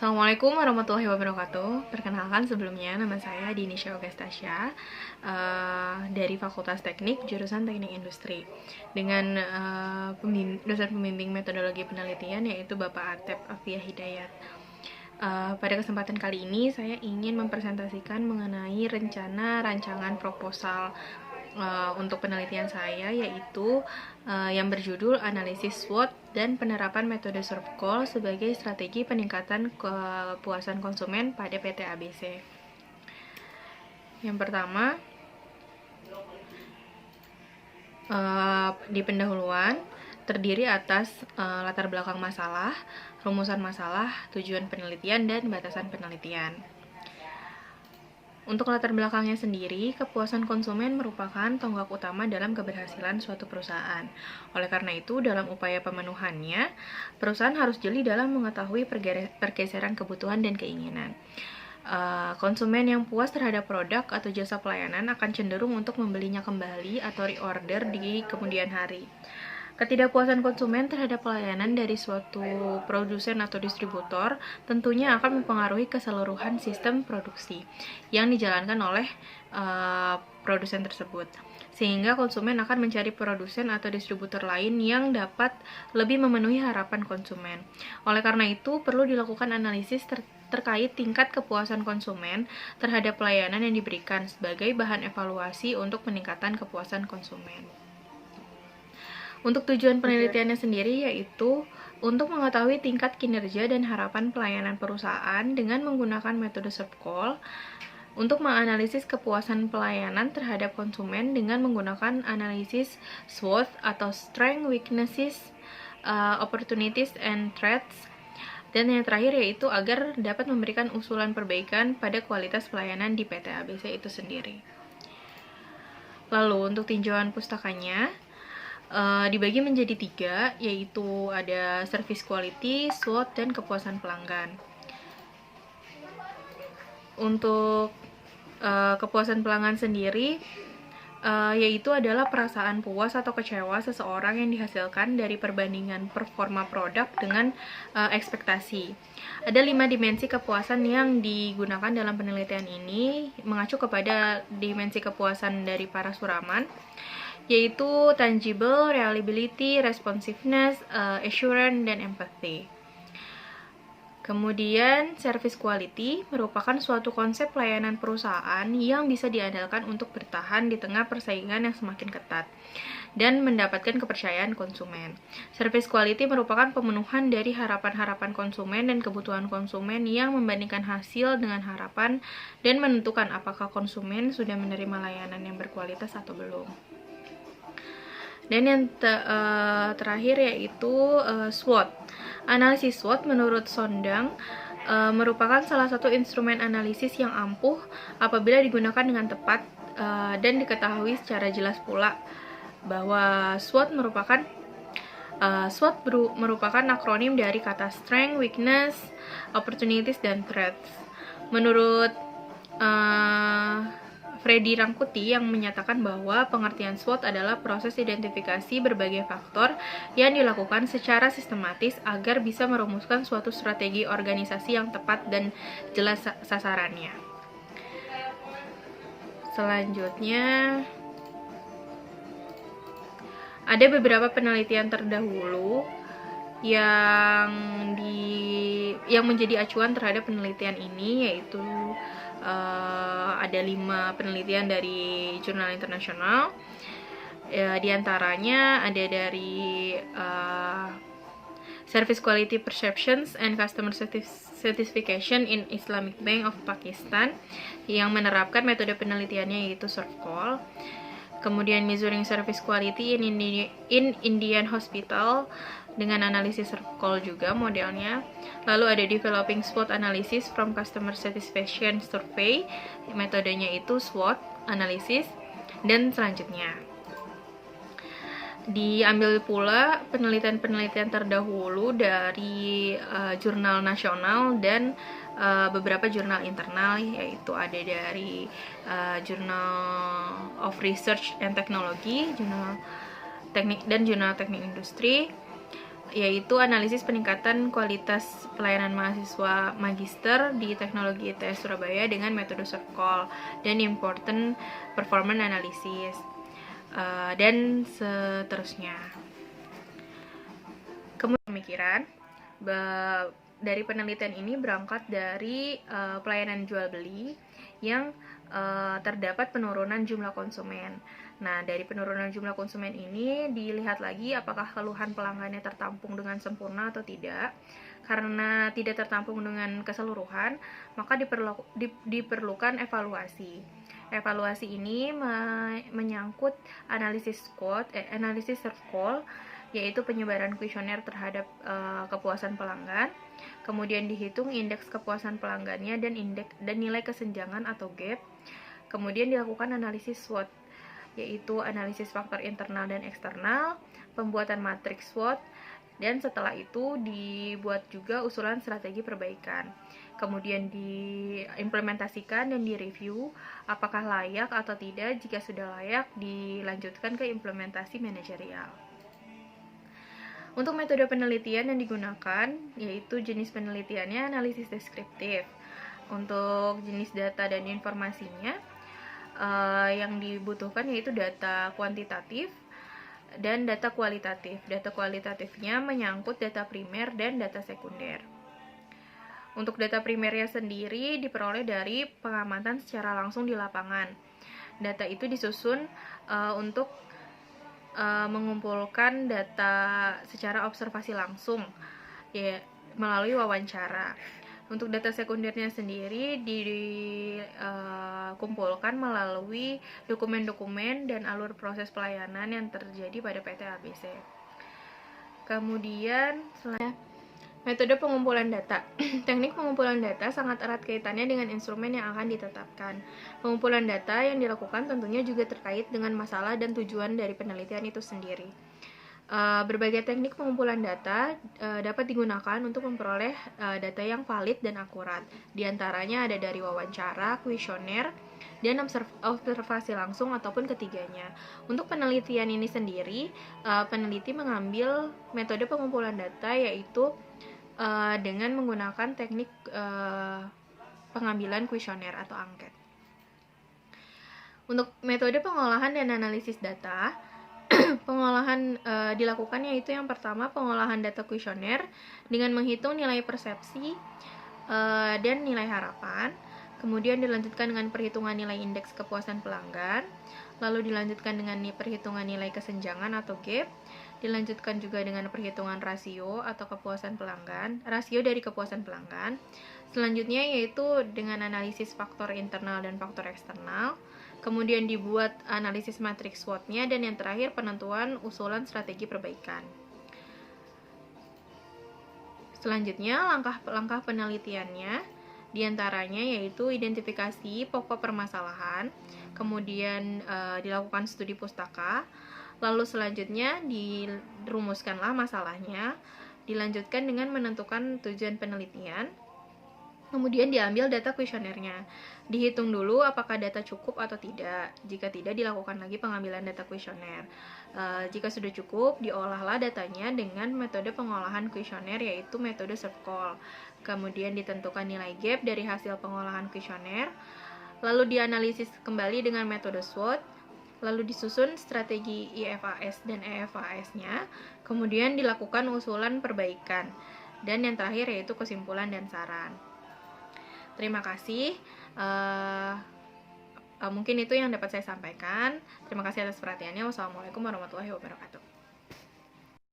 Assalamualaikum warahmatullahi wabarakatuh. Perkenalkan sebelumnya, nama saya Dinisha Ogastasya dari Fakultas Teknik, jurusan Teknik Industri. Dengan dosen pembimbing metodologi penelitian yaitu Bapak Atep Afia Hidayat. Pada kesempatan kali ini, saya ingin mempresentasikan mengenai rencana rancangan proposal untuk penelitian saya, yaitu yang berjudul Analisis SWOT dan Penerapan Metode Surf Call sebagai Strategi Peningkatan Kepuasan Konsumen pada PT ABC. Yang pertama, di pendahuluan terdiri atas latar belakang masalah, rumusan masalah, tujuan penelitian, dan batasan penelitian. Untuk latar belakangnya sendiri, kepuasan konsumen merupakan tonggak utama dalam keberhasilan suatu perusahaan. Oleh karena itu, dalam upaya pemenuhannya, perusahaan harus jeli dalam mengetahui pergeseran kebutuhan dan keinginan. Konsumen yang puas terhadap produk atau jasa pelayanan akan cenderung untuk membelinya kembali atau reorder di kemudian hari. Ketidakpuasan konsumen terhadap pelayanan dari suatu produsen atau distributor tentunya akan mempengaruhi keseluruhan sistem produksi yang dijalankan oleh produsen tersebut, sehingga konsumen akan mencari produsen atau distributor lain yang dapat lebih memenuhi harapan konsumen. Oleh karena itu, perlu dilakukan analisis terkait tingkat kepuasan konsumen terhadap pelayanan yang diberikan sebagai bahan evaluasi untuk peningkatan kepuasan konsumen. Untuk tujuan penelitiannya sendiri yaitu untuk mengetahui tingkat kinerja dan harapan pelayanan perusahaan dengan menggunakan metode SERP Call, untuk menganalisis kepuasan pelayanan terhadap konsumen dengan menggunakan analisis SWOT atau Strength, Weaknesses, Opportunities, and Threats, dan yang terakhir yaitu agar dapat memberikan usulan perbaikan pada kualitas pelayanan di PT ABC itu sendiri. Lalu untuk tinjauan pustakanya dibagi menjadi 3, yaitu ada service quality, SWOT, dan kepuasan pelanggan. Untuk kepuasan pelanggan sendiri yaitu adalah perasaan puas atau kecewa seseorang yang dihasilkan dari perbandingan performa produk dengan ekspektasi. Ada 5 dimensi kepuasan yang digunakan dalam penelitian ini, mengacu kepada dimensi kepuasan dari para suraman, yaitu tangible, reliability, responsiveness, assurance, dan empathy. Kemudian, service quality merupakan suatu konsep pelayanan perusahaan yang bisa diandalkan untuk bertahan di tengah persaingan yang semakin ketat dan mendapatkan kepercayaan konsumen. Service quality merupakan pemenuhan dari harapan-harapan konsumen dan kebutuhan konsumen yang membandingkan hasil dengan harapan dan menentukan apakah konsumen sudah menerima layanan yang berkualitas atau belum. Dan yang terakhir yaitu SWOT. Analisis SWOT menurut Sondang merupakan salah satu instrumen analisis yang ampuh apabila digunakan dengan tepat dan diketahui secara jelas pula bahwa SWOT merupakan akronim dari kata Strength, Weakness, Opportunities, dan Threats. Menurut Freddy Rangkuti yang menyatakan bahwa pengertian SWOT adalah proses identifikasi berbagai faktor yang dilakukan secara sistematis agar bisa merumuskan suatu strategi organisasi yang tepat dan jelas sasarannya. Selanjutnya, ada beberapa penelitian terdahulu yang menjadi acuan terhadap penelitian ini, yaitu ada 5 penelitian dari jurnal internasional. Di antaranya ada dari Service Quality Perceptions and Customer Certification in Islamic Bank of Pakistan yang menerapkan metode penelitiannya yaitu SERP Call. Kemudian Measuring Service Quality in Indian Hospital dengan analisis SERP Call juga modelnya. Lalu ada Developing SWOT Analysis from Customer Satisfaction Survey, metodenya itu SWOT Analysis. Dan selanjutnya diambil pula penelitian-penelitian terdahulu dari jurnal nasional dan beberapa jurnal internal, yaitu ada dari Journal of Research and Technology, jurnal teknik dan jurnal teknik industri, yaitu analisis peningkatan kualitas pelayanan mahasiswa magister di Teknologi ITS Surabaya dengan metode short call dan important performance analysis, dan seterusnya. Kemudian pemikiran dari penelitian ini berangkat dari pelayanan jual beli yang terdapat penurunan jumlah konsumen. Nah, dari penurunan jumlah konsumen ini dilihat lagi apakah keluhan pelanggannya tertampung dengan sempurna atau tidak. Karena tidak tertampung dengan keseluruhan, maka diperlukan evaluasi. Evaluasi ini menyangkut analisis short call, yaitu penyebaran kuesioner terhadap kepuasan pelanggan. Kemudian dihitung indeks kepuasan pelanggannya dan nilai kesenjangan atau gap. Kemudian dilakukan analisis SWOT, yaitu analisis faktor internal dan eksternal, pembuatan matriks SWOT, dan setelah itu dibuat juga usulan strategi perbaikan. Kemudian diimplementasikan dan direview apakah layak atau tidak. Jika sudah layak, dilanjutkan ke implementasi manajerial. Untuk metode penelitian yang digunakan, yaitu jenis penelitiannya analisis deskriptif. Untuk jenis data dan informasinya, yang dibutuhkan yaitu data kuantitatif dan data kualitatif. Data kualitatifnya menyangkut data primer dan data sekunder. Untuk data primernya sendiri diperoleh dari pengamatan secara langsung di lapangan. Data itu disusun untuk mengumpulkan data secara observasi langsung, ya, melalui wawancara. Untuk data sekundernya sendiri dikumpulkan melalui dokumen-dokumen dan alur proses pelayanan yang terjadi pada PT ABC. Kemudian selanjutnya, metode pengumpulan data. Teknik pengumpulan data sangat erat kaitannya dengan instrumen yang akan ditetapkan. Pengumpulan data yang dilakukan tentunya juga terkait dengan masalah dan tujuan dari penelitian itu sendiri. Berbagai teknik pengumpulan data dapat digunakan untuk memperoleh data yang valid dan akurat. Di antaranya ada dari wawancara, kuesioner, dan observasi langsung ataupun ketiganya. Untuk penelitian ini sendiri, peneliti mengambil metode pengumpulan data yaitu dengan menggunakan teknik pengambilan kuesioner atau angket. Untuk metode pengolahan dan analisis data, pengolahan dilakukan yaitu yang pertama pengolahan data kuesioner dengan menghitung nilai persepsi dan nilai harapan. Kemudian dilanjutkan dengan perhitungan nilai indeks kepuasan pelanggan. Lalu dilanjutkan dengan perhitungan nilai kesenjangan atau gap. Dilanjutkan juga dengan perhitungan rasio atau kepuasan pelanggan, rasio dari kepuasan pelanggan. Selanjutnya yaitu dengan analisis faktor internal dan faktor eksternal. Kemudian dibuat analisis matriks SWOT-nya, dan yang terakhir penentuan usulan strategi perbaikan. Selanjutnya langkah-langkah penelitiannya diantaranya yaitu identifikasi pokok permasalahan, kemudian dilakukan studi pustaka, lalu selanjutnya dirumuskanlah masalahnya, dilanjutkan dengan menentukan tujuan penelitian. Kemudian diambil data kuesionernya. Dihitung dulu apakah data cukup atau tidak. Jika tidak, dilakukan lagi pengambilan data kuesioner. Jika sudah cukup, diolahlah datanya dengan metode pengolahan kuesioner yaitu metode short call. Kemudian ditentukan nilai gap dari hasil pengolahan kuesioner. Lalu dianalisis kembali dengan metode SWOT. Lalu disusun strategi IFAS dan EFAS-nya. Kemudian dilakukan usulan perbaikan. Dan yang terakhir yaitu kesimpulan dan saran. Terima kasih. Mungkin itu yang dapat saya sampaikan. Terima kasih atas perhatiannya. Wassalamualaikum warahmatullahi wabarakatuh.